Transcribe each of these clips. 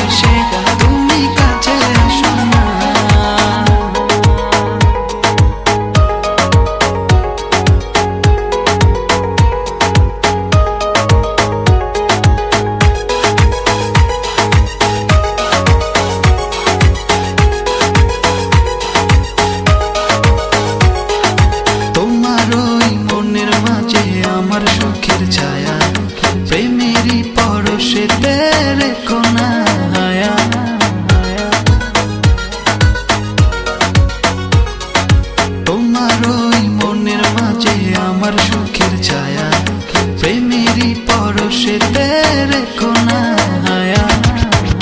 ভালোবেসে তুমি কাছে এসো না। আমার সুখের ছায়া প্রেমেরই পরশেতে রেখো না হায়া। তোমার ওই মনের মাঝে আমার সুখের ছায়া প্রেমেরই পরশেতে রেখো না হায়া।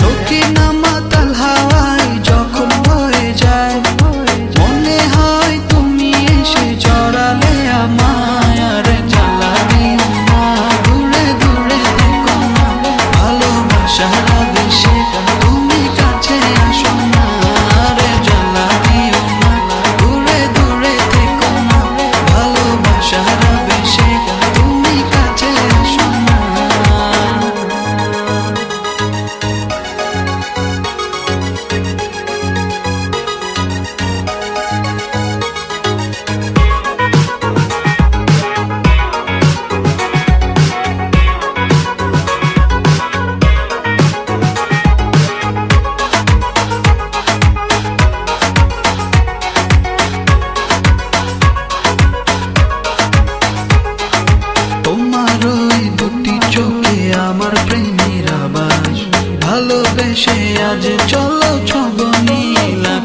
তোকে না মাতাল হাওয়ায় যখন বয়ে যায় মনে হয় তুমি এসে জড়ালে আমায়। সারা দেশে তুমি কাছে আসো না রে, জ্বালা দিও না, দূরে দূরে থেকো না, ভালোবাসার বেশে তুমি কাছে আসো না। আমার প্রেমের আবাস ভালোবেসে আজ চলো ছবি নীলা